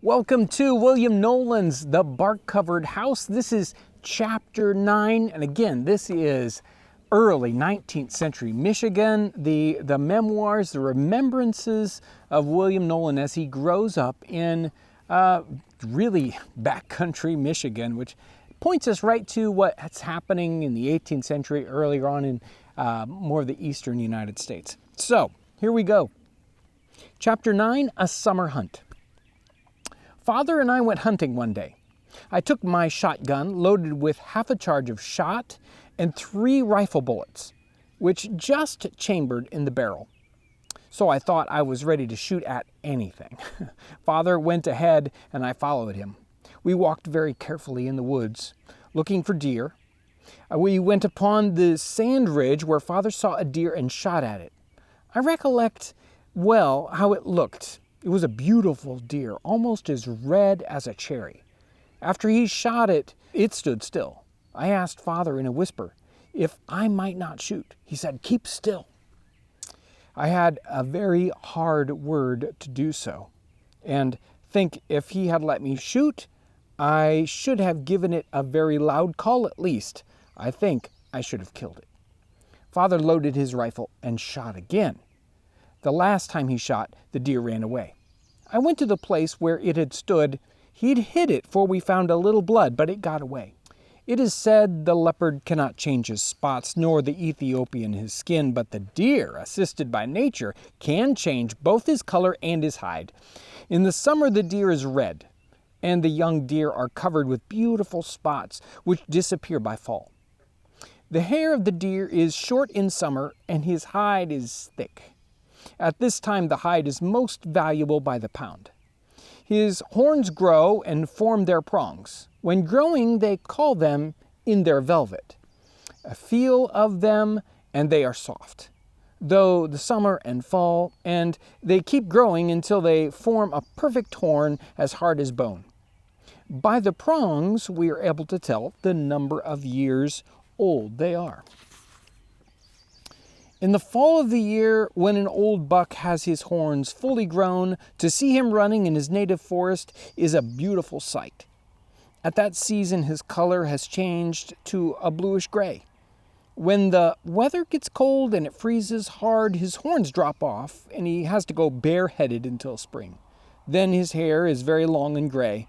Welcome to William Knowlin's The Bark-Covered House. This is chapter 9, and again, this is early 19th century Michigan, the memoirs, the remembrances of William Knowlin as he grows up in really backcountry Michigan, which points us right to what's happening in the 18th century, earlier on in more of the eastern United States. So, here we go. Chapter 9, A Summer Hunt. Father and I went hunting one day. I took my shotgun loaded with half a charge of shot and 3 rifle bullets, which just chambered in the barrel. So I thought I was ready to shoot at anything. Father went ahead and I followed him. We walked very carefully in the woods, looking for deer. We went upon the sand ridge where Father saw a deer and shot at it. I recollect well how it looked. It was a beautiful deer, almost as red as a cherry. After he shot it, it stood still. I asked Father in a whisper if I might not shoot. He said, "Keep still." I had a very hard word to do so, and think if he had let me shoot, I should have given it a very loud call at least. I think I should have killed it. Father loaded his rifle and shot again. The last time he shot, the deer ran away. I went to the place where it had stood. He'd hid it, for we found a little blood, but it got away. It is said the leopard cannot change his spots, nor the Ethiopian his skin, but the deer, assisted by nature, can change both his color and his hide. In the summer, the deer is red, and the young deer are covered with beautiful spots, which disappear by fall. The hair of the deer is short in summer, and his hide is thick. At this time, the hide is most valuable by the pound. His horns grow and form their prongs. When growing, they call them in their velvet. A feel of them, and they are soft, though the summer and fall, and they keep growing until they form a perfect horn as hard as bone. By the prongs, we are able to tell the number of years old they are. In the fall of the year, when an old buck has his horns fully grown, to see him running in his native forest is a beautiful sight. At that season, his color has changed to a bluish gray. When the weather gets cold and it freezes hard, his horns drop off and he has to go bareheaded until spring. Then his hair is very long and gray.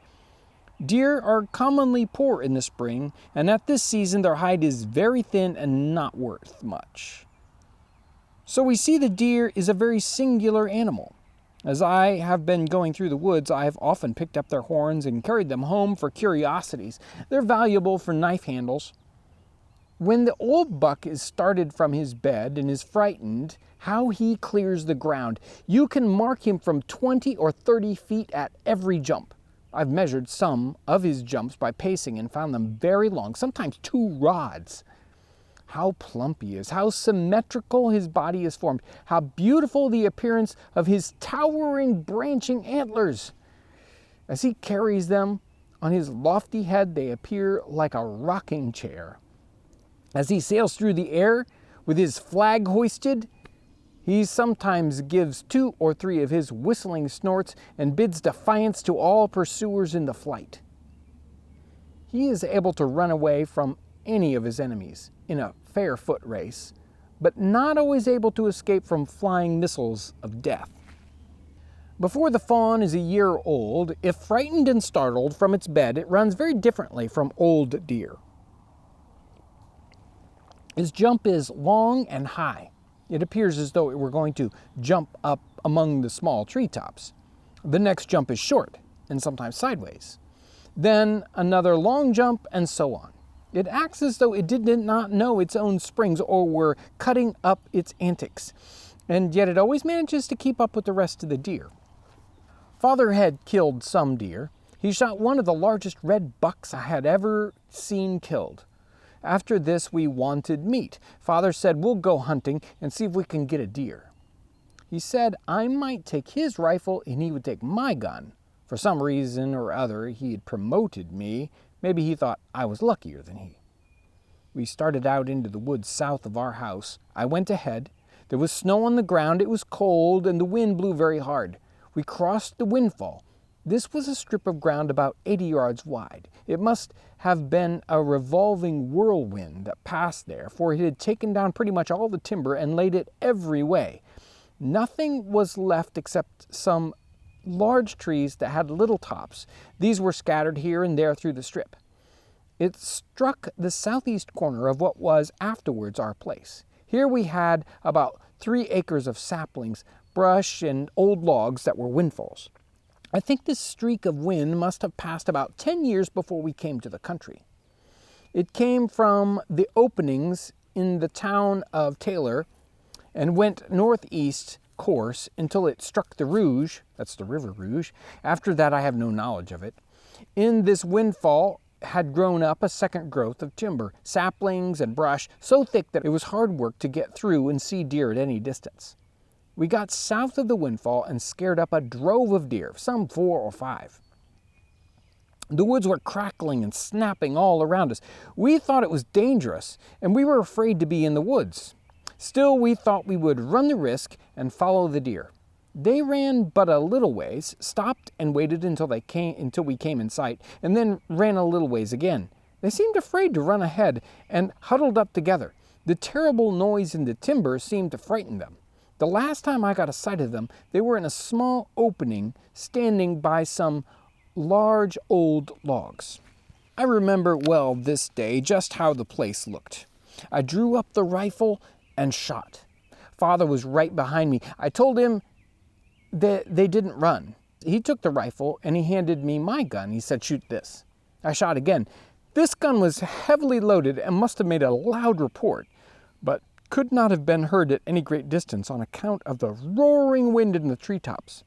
Deer are commonly poor in the spring, and at this season their hide is very thin and not worth much. So we see the deer is a very singular animal. As I have been going through the woods, I have often picked up their horns and carried them home for curiosities. They're valuable for knife handles. When the old buck is started from his bed and is frightened, how he clears the ground. You can mark him from 20 or 30 feet at every jump. I've measured some of his jumps by pacing and found them very long, sometimes 2 rods. How plump he is, how symmetrical his body is formed, how beautiful the appearance of his towering branching antlers. As he carries them on his lofty head, they appear like a rocking chair. As he sails through the air with his flag hoisted, he sometimes gives 2 or 3 of his whistling snorts and bids defiance to all pursuers in the flight. He is able to run away from any of his enemies in a fair foot race, but not always able to escape from flying missiles of death. Before the fawn is a year old, if frightened and startled from its bed, it runs very differently from old deer. His jump is long and high. It appears as though it were going to jump up among the small treetops. The next jump is short and sometimes sideways. Then another long jump, and so on. It acts as though it did not know its own springs or were cutting up its antics, and yet it always manages to keep up with the rest of the deer. Father had killed some deer. He shot one of the largest red bucks I had ever seen killed. After this, we wanted meat. Father said, "We'll go hunting and see if we can get a deer." He said I might take his rifle and he would take my gun. For some reason or other, he had promoted me. Maybe he thought I was luckier than he. We started out into the woods south of our house. I went ahead. There was snow on the ground. It was cold, and the wind blew very hard. We crossed the windfall. This was a strip of ground about 80 yards wide. It must have been a revolving whirlwind that passed there, for it had taken down pretty much all the timber and laid it every way. Nothing was left except some large trees that had little tops. These were scattered here and there through the strip. It struck the southeast corner of what was afterwards our place. Here we had about 3 acres of saplings, brush, and old logs that were windfalls. I think this streak of wind must have passed about 10 years before we came to the country. It came from the openings in the town of Taylor and went northeast course until it struck the Rouge, that's the River Rouge. After that, I have no knowledge of it. In this windfall had grown up a second growth of timber, saplings and brush, so thick that it was hard work to get through and see deer at any distance. We got south of the windfall and scared up a drove of deer, some 4 or 5. The woods were crackling and snapping all around us. We thought it was dangerous, and we were afraid to be in the woods. Still, we thought we would run the risk and follow the deer. They ran but a little ways, stopped and waited until we came in sight, and then ran a little ways again. They seemed afraid to run ahead and huddled up together. The terrible noise in the timber seemed to frighten them. The last time I got a sight of them, they were in a small opening standing by some large old logs. I remember well this day just how the place looked. I drew up the rifle and shot. Father was right behind me. I told him that they didn't run. He took the rifle and he handed me my gun. He said, "Shoot this." I shot again. This gun was heavily loaded and must have made a loud report, but could not have been heard at any great distance on account of the roaring wind in the treetops.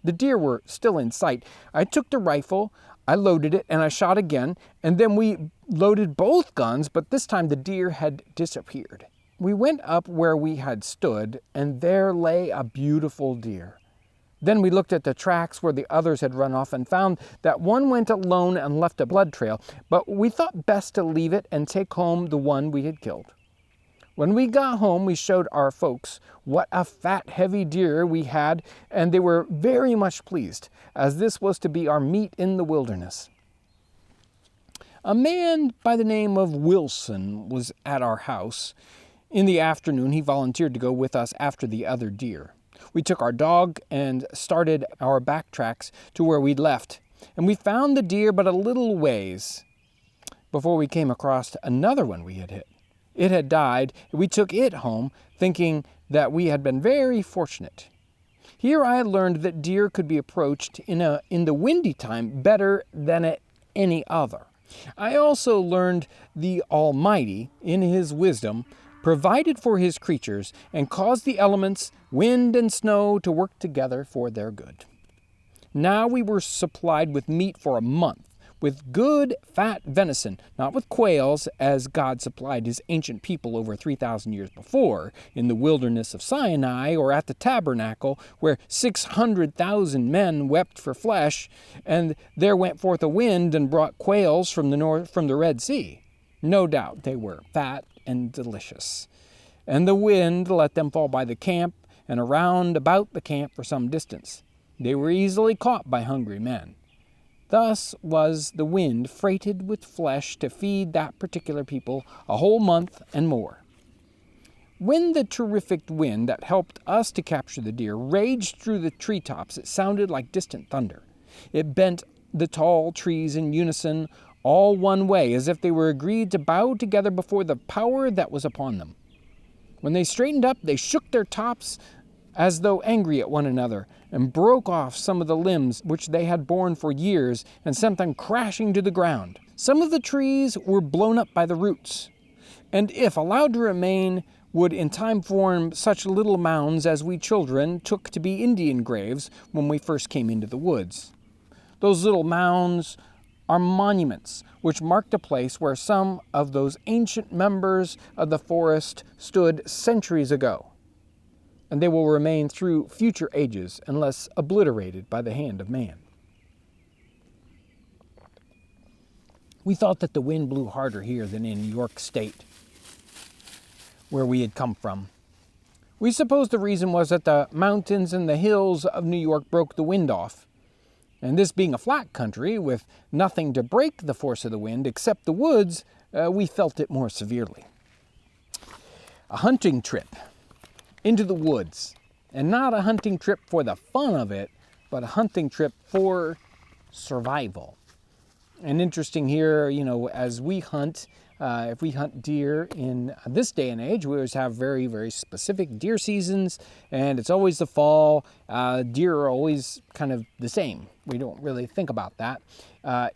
The deer were still in sight. I took the rifle, I loaded it, and I shot again, and then we loaded both guns, but this time the deer had disappeared. We went up where we had stood, and there lay a beautiful deer. Then we looked at the tracks where the others had run off and found that one went alone and left a blood trail, but we thought best to leave it and take home the one we had killed. When we got home, we showed our folks what a fat, heavy deer we had, and they were very much pleased, as this was to be our meat in the wilderness. A man by the name of Wilson was at our house. In the afternoon, he volunteered to go with us after the other deer. We took our dog and started our back tracks to where we'd left, and we found the deer but a little ways before we came across another one we had hit. It had died, and we took it home, thinking that we had been very fortunate. Here I learned that deer could be approached in the windy time better than at any other. I also learned the Almighty, in His wisdom, provided for His creatures and caused the elements, wind and snow, to work together for their good. Now we were supplied with meat for a month, with good fat venison, not with quails, as God supplied His ancient people over 3,000 years before, in the wilderness of Sinai or at the tabernacle, where 600,000 men wept for flesh, and there went forth a wind and brought quails from the Red Sea. No doubt they were fat and delicious. And the wind let them fall by the camp and around about the camp for some distance. They were easily caught by hungry men. Thus was the wind freighted with flesh to feed that particular people a whole month and more. When the terrific wind that helped us to capture the deer raged through the treetops, it sounded like distant thunder. It bent the tall trees in unison, all one way, as if they were agreed to bow together before the power that was upon them. When they straightened up, they shook their tops as though angry at one another, and broke off some of the limbs which they had borne for years and sent them crashing to the ground. Some of the trees were blown up by the roots, and if allowed to remain, would in time form such little mounds as we children took to be Indian graves when we first came into the woods. Those little mounds are monuments which marked a place where some of those ancient members of the forest stood centuries ago, and they will remain through future ages unless obliterated by the hand of man. We thought that the wind blew harder here than in New York State, where we had come from. We supposed the reason was that the mountains and the hills of New York broke the wind off. And this being a flat country with nothing to break the force of the wind except the woods, we felt it more severely. A hunting trip into the woods, and not a hunting trip for the fun of it, but a hunting trip for survival. And interesting here, as we hunt, if we hunt deer in this day and age, we always have very, very specific deer seasons, and it's always the fall. Deer are always kind of the same. We don't really think about that.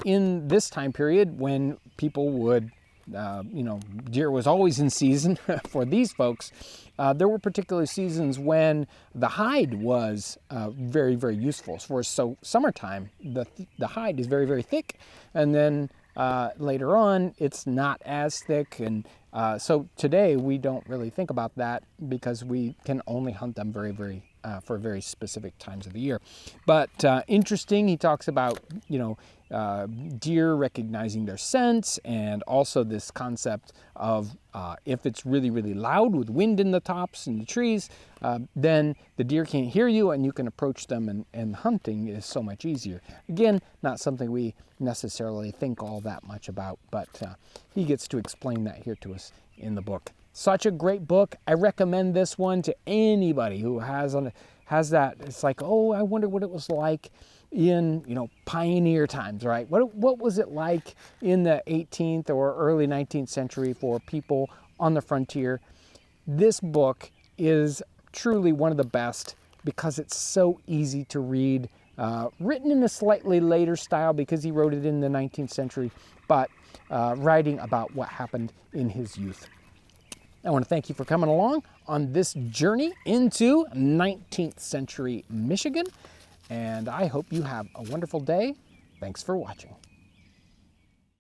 In this time period, when people would, deer was always in season for these folks. There were particular seasons when the hide was very, very useful. So summertime, the hide is very, very thick, and then later on, it's not as thick, and so today we don't really think about that because we can only hunt them very, very for very specific times of the year. But interesting, he talks about deer recognizing their scents, and also this concept of if it's really, really loud with wind in the tops and the trees, then the deer can't hear you and you can approach them, and hunting is so much easier. Again, not something we necessarily think all that much about, but he gets to explain that here to us in the book. Such a great book. I recommend this one to anybody who has that. It's like, oh, I wonder what it was like in pioneer times, right? What was it like in the 18th or early 19th century for people on the frontier? This book is truly one of the best because it's so easy to read, written in a slightly later style because he wrote it in the 19th century, but writing about what happened in his youth. I want to thank you for coming along on this journey into 19th century Michigan, and I hope you have a wonderful day. Thanks for watching.